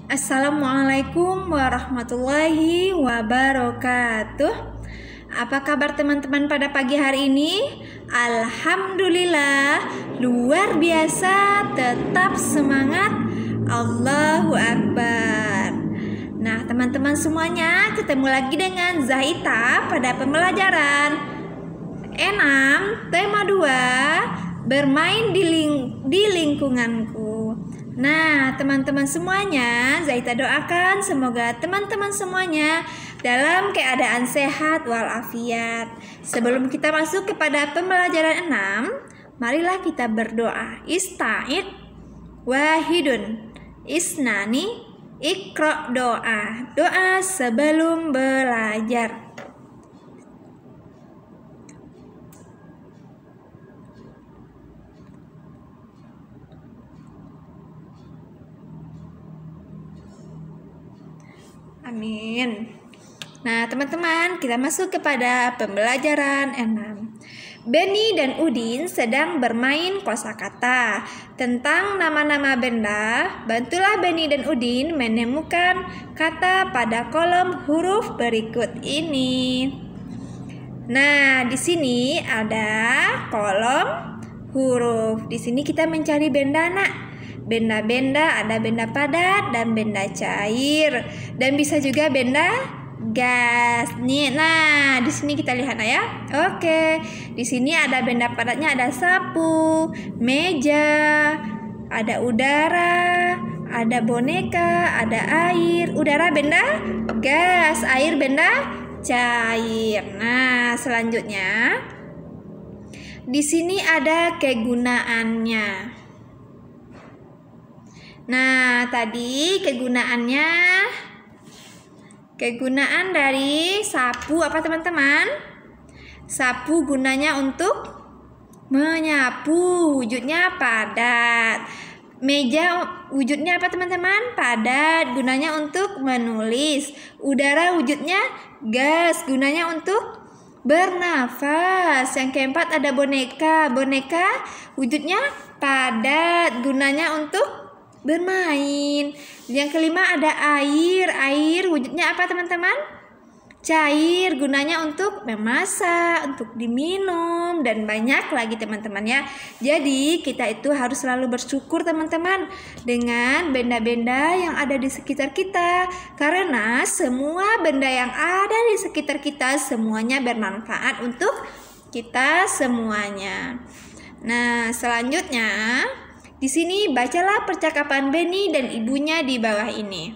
Assalamualaikum warahmatullahi wabarakatuh. Apa kabar teman-teman pada pagi hari ini? Alhamdulillah, luar biasa, tetap semangat. Allahu Akbar. Nah, teman-teman semuanya, ketemu lagi dengan Zahita pada pembelajaran 6 tema 2, bermain di lingkunganku. Nah, teman-teman semuanya, Zahita doakan semoga teman-teman semuanya dalam keadaan sehat walafiat. Sebelum kita masuk kepada pembelajaran 6, marilah kita berdoa. Ista'id wahidun isnani ikro doa. Doa sebelum belajar. Amin. Nah, teman-teman, kita masuk kepada pembelajaran 6. Beni dan Udin sedang bermain kosakata. Tentang nama-nama benda, bantulah Beni dan Udin menemukan kata pada kolom huruf berikut ini. Nah, di sini ada kolom huruf. Di sini kita mencari benda, nak. Benda-benda, ada benda padat dan benda cair, dan bisa juga benda gas. Nih, nah di sini kita lihat ya. Oke, di sini ada benda padatnya, ada sapu, meja, ada udara, ada boneka, ada air. Udara benda gas, air benda cair. Nah, selanjutnya di sini ada kegunaannya. Nah, tadi kegunaan dari sapu apa teman-teman? Sapu gunanya untuk menyapu, wujudnya padat. Meja wujudnya apa teman-teman? Padat, gunanya untuk menulis. Udara wujudnya gas, gunanya untuk bernafas. Yang keempat ada boneka. Boneka wujudnya padat, gunanya untuk bermain. Yang kelima ada air. Air wujudnya apa teman-teman? Cair, gunanya untuk memasak, untuk diminum, dan banyak lagi teman-teman ya. Jadi kita itu harus selalu bersyukur teman-teman dengan benda-benda yang ada di sekitar kita, karena semua benda yang ada di sekitar kita semuanya bermanfaat untuk kita semuanya. Nah, selanjutnya di sini bacalah percakapan Beni dan ibunya di bawah ini.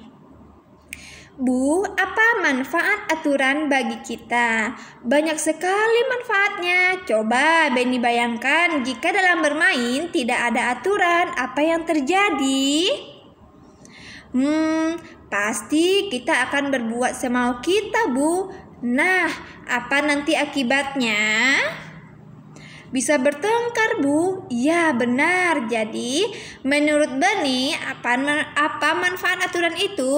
Bu, apa manfaat aturan bagi kita? Banyak sekali manfaatnya. Coba Beni bayangkan jika dalam bermain tidak ada aturan, apa yang terjadi? Pasti kita akan berbuat semau kita, Bu. Nah, apa nanti akibatnya? Bisa bertengkar, Bu. Ya, benar. Jadi, menurut Beni, apa manfaat aturan itu?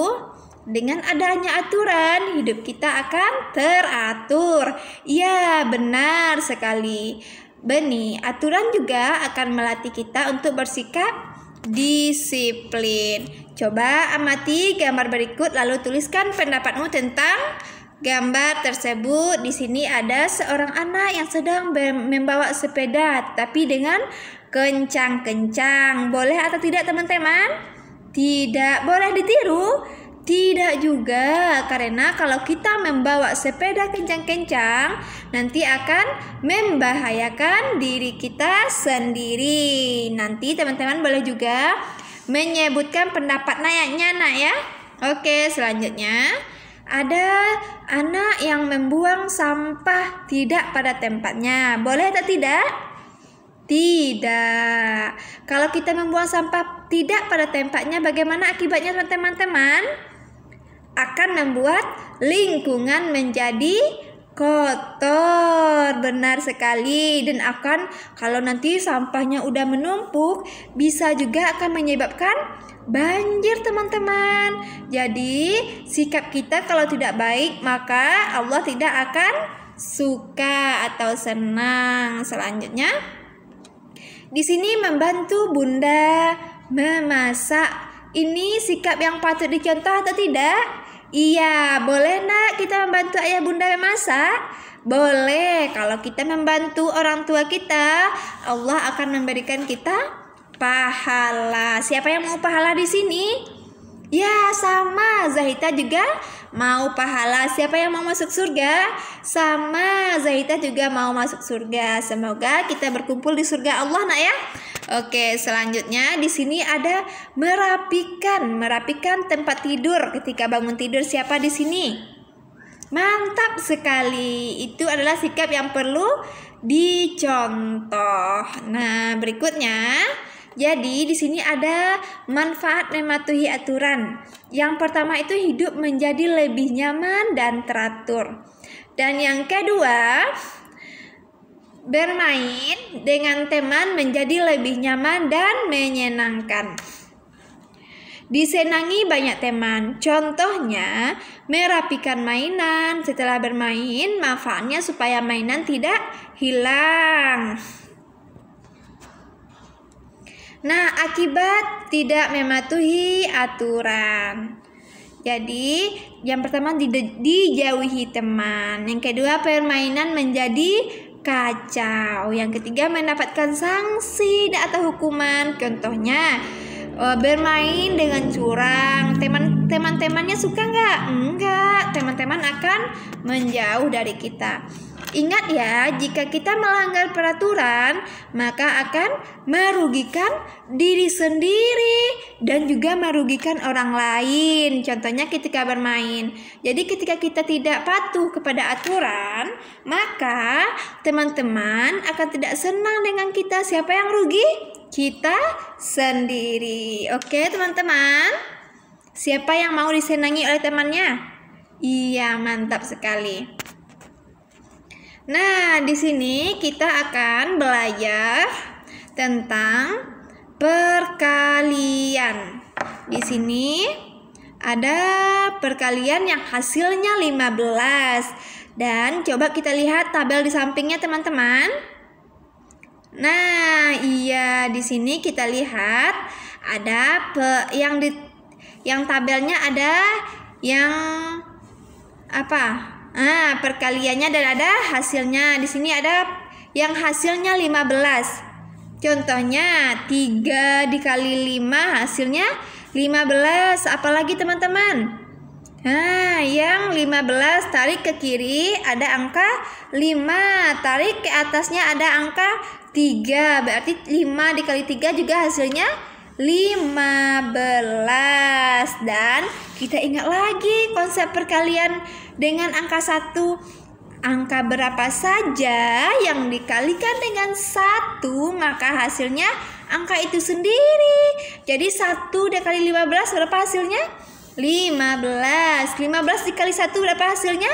Dengan adanya aturan, hidup kita akan teratur. Ya, benar sekali. Beni, aturan juga akan melatih kita untuk bersikap disiplin. Coba amati gambar berikut lalu tuliskan pendapatmu tentang gambar tersebut. Di sini ada seorang anak yang sedang membawa sepeda, tapi dengan kencang-kencang. Boleh atau tidak teman-teman? Tidak boleh ditiru? Tidak juga, karena kalau kita membawa sepeda kencang-kencang, nanti akan membahayakan diri kita sendiri. Nanti teman-teman boleh juga menyebutkan pendapat nayaknya, nak ya. Oke, selanjutnya ada anak yang membuang sampah tidak pada tempatnya. Boleh atau tidak? Tidak. Kalau kita membuang sampah tidak pada tempatnya, bagaimana akibatnya teman-teman? Akan membuat lingkungan menjadi kotor. Benar sekali. Dan akan, kalau nanti sampahnya udah menumpuk, bisa juga akan menyebabkan banjir teman-teman. Jadi sikap kita kalau tidak baik, maka Allah tidak akan suka atau senang. Selanjutnya di sini membantu Bunda memasak. ini sikap yang patut dicontoh atau tidak? Iya, boleh nak kita membantu ayah bunda memasak? Boleh. Kalau kita membantu orang tua kita, Allah akan memberikan kita pahala. Siapa yang mau pahala di sini? Ya, sama. Zahita juga mau pahala. Siapa yang mau masuk surga? Sama. Zahita juga mau masuk surga. Semoga kita berkumpul di surga Allah, nak ya. Oke, selanjutnya di sini ada merapikan tempat tidur ketika bangun tidur. Siapa di sini? Mantap sekali. Itu adalah sikap yang perlu dicontoh. Nah, berikutnya, jadi di sini ada manfaat mematuhi aturan. Yang pertama itu hidup menjadi lebih nyaman dan teratur. Dan yang kedua, bermain dengan teman menjadi lebih nyaman dan menyenangkan. Disenangi banyak teman. Contohnya, merapikan mainan. Setelah bermain, manfaatnya supaya mainan tidak hilang. Nah, akibat tidak mematuhi aturan. Jadi, yang pertama dijauhi teman. Yang kedua, permainan menjadi kacau. Yang ketiga, mendapatkan sanksi atau hukuman. Contohnya, bermain dengan curang. Teman-temannya suka nggak? Enggak. Teman-teman akan menjauh dari kita. Ingat ya, jika kita melanggar peraturan, maka akan merugikan diri sendiri dan juga merugikan orang lain. Contohnya ketika bermain. Jadi ketika kita tidak patuh kepada aturan, maka teman-teman akan tidak senang dengan kita. Siapa yang rugi? Kita sendiri. Oke, teman-teman. Siapa yang mau disenangi oleh temannya? Iya, mantap sekali. Nah, di sini kita akan belajar tentang perkalian. Di sini ada perkalian yang hasilnya 15. Dan coba kita lihat tabel di sampingnya, teman-teman. Nah, iya, di sini kita lihat ada yang tabelnya ada yang apa? Perkaliannya dan ada hasilnya. Di sini ada yang hasilnya 15. Contohnya 3 dikali 5 hasilnya 15. Apalagi teman-teman? Nah, yang 15 tarik ke kiri ada angka 5. Tarik ke atasnya ada angka 3. Berarti 5 dikali 3 juga hasilnya 15. Dan kita ingat lagi konsep perkalian dengan angka 1. Angka berapa saja yang dikalikan dengan 1, maka hasilnya angka itu sendiri. Jadi 1 dikali 15 berapa hasilnya? 15. 15 dikali 1 berapa hasilnya?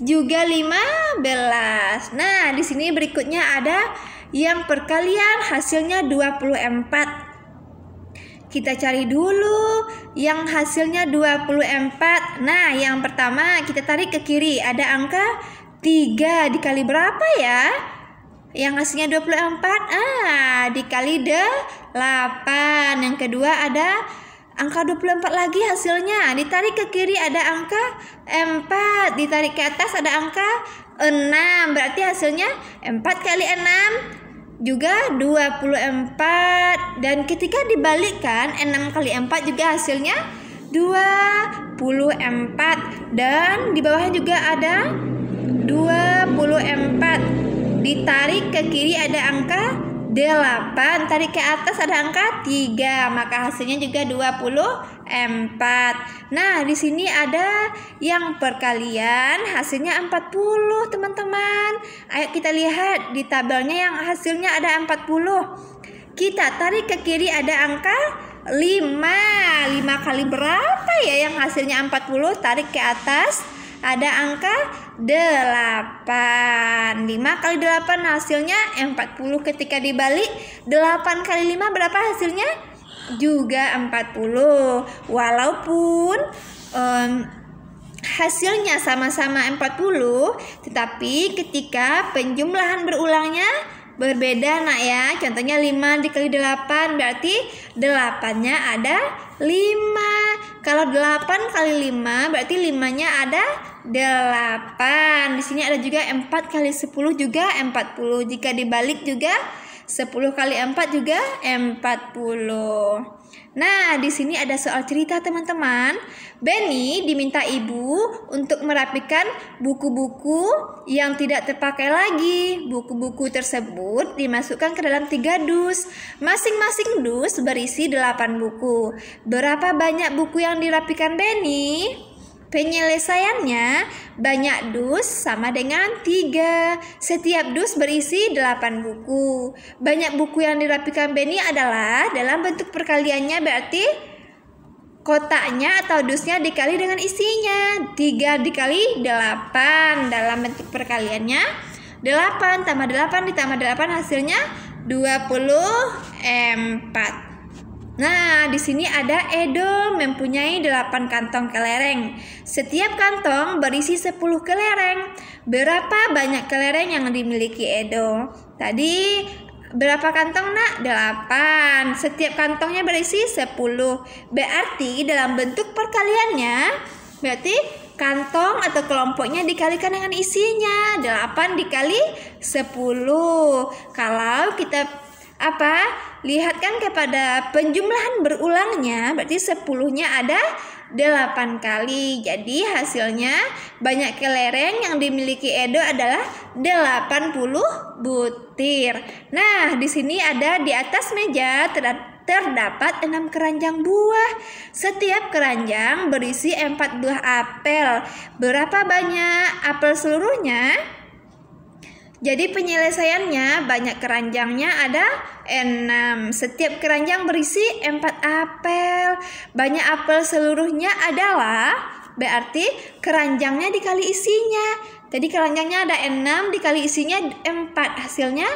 Juga 15. Nah, di sini berikutnya ada yang perkalian hasilnya 24. Kita cari dulu yang hasilnya 24. Nah, yang pertama kita tarik ke kiri. Ada angka 3 dikali berapa ya? Yang hasilnya 24. Dikali 8. Yang kedua ada angka 24 lagi hasilnya. Ditarik ke kiri ada angka 4. Ditarik ke atas ada angka 6. Berarti hasilnya 4 kali 6 juga 24. Dan ketika dibalikkan 6 kali 4 juga hasilnya 24. Dan di bawahnya juga ada 24. Ditarik ke kiri ada angka 8. Tarik ke atas ada angka 3. Maka hasilnya juga 24. Nah, di sini ada yang perkalian hasilnya 40, teman-teman. Ayo kita lihat di tabelnya yang hasilnya ada 40. Kita tarik ke kiri ada angka 5. 5 kali berapa ya yang hasilnya 40? Tarik ke atas ada angka 8. 5 kali 8 hasilnya 40. Ketika dibalik 8 kali 5 berapa hasilnya? Juga 40. Walaupun hasilnya sama-sama 40, tetapi ketika penjumlahan berulangnya berbeda nak ya. Contohnya 5 dikali 8 berarti 8-nya ada 5. Kalau 8 kali 5 berarti 5-nya ada 8. Di sini ada juga 4 kali 10 juga 40. Jika dibalik juga 10 kali 4 juga 40. Nah, di sini ada soal cerita teman-teman. Benny diminta ibu untuk merapikan buku-buku yang tidak terpakai lagi. Buku-buku tersebut dimasukkan ke dalam 3 dus. Masing-masing dus berisi 8 buku. Berapa banyak buku yang dirapikan Benny? Penyelesaiannya, banyak dus sama dengan 3. Setiap dus berisi 8 buku. Banyak buku yang dirapikan Benny adalah dalam bentuk perkaliannya, berarti kotaknya atau dusnya dikali dengan isinya. 3 dikali 8 dalam bentuk perkaliannya 8 tambah 8 ditambah 8 hasilnya 24. Nah, di sini ada Edo mempunyai 8 kantong kelereng. Setiap kantong berisi 10 kelereng. Berapa banyak kelereng yang dimiliki Edo? Tadi berapa kantong nak? 8. Setiap kantongnya berisi 10. Berarti dalam bentuk perkaliannya, berarti kantong atau kelompoknya dikalikan dengan isinya. 8 dikali 10. Kalau kita lihatkan kepada penjumlahan berulangnya, berarti 10-nya ada 8 kali. Jadi hasilnya banyak kelereng yang dimiliki Edo adalah 80 butir. Nah, di sini ada di atas meja terdapat 6 keranjang buah. Setiap keranjang berisi 4 buah apel. Berapa banyak apel seluruhnya? Jadi penyelesaiannya, banyak keranjangnya ada 6. Setiap keranjang berisi 4 apel. Banyak apel seluruhnya adalah, berarti keranjangnya dikali isinya. Jadi keranjangnya ada 6 dikali isinya 4. Hasilnya,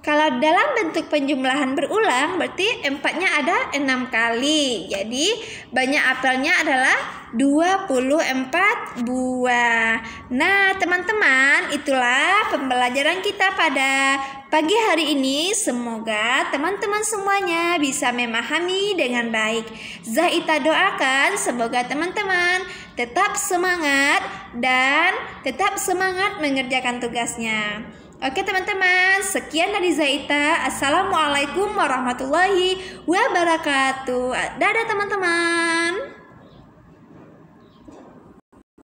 kalau dalam bentuk penjumlahan berulang, berarti 4-nya ada 6 kali. Jadi banyak apelnya adalah 24 buah. Nah, teman-teman, itulah pembelajaran kita pada pagi hari ini. Semoga teman-teman semuanya bisa memahami dengan baik. Zahita doakan semoga teman-teman tetap semangat dan tetap semangat mengerjakan tugasnya. Oke teman-teman, sekian dari Zahita. Assalamualaikum warahmatullahi wabarakatuh. Dadah teman-teman.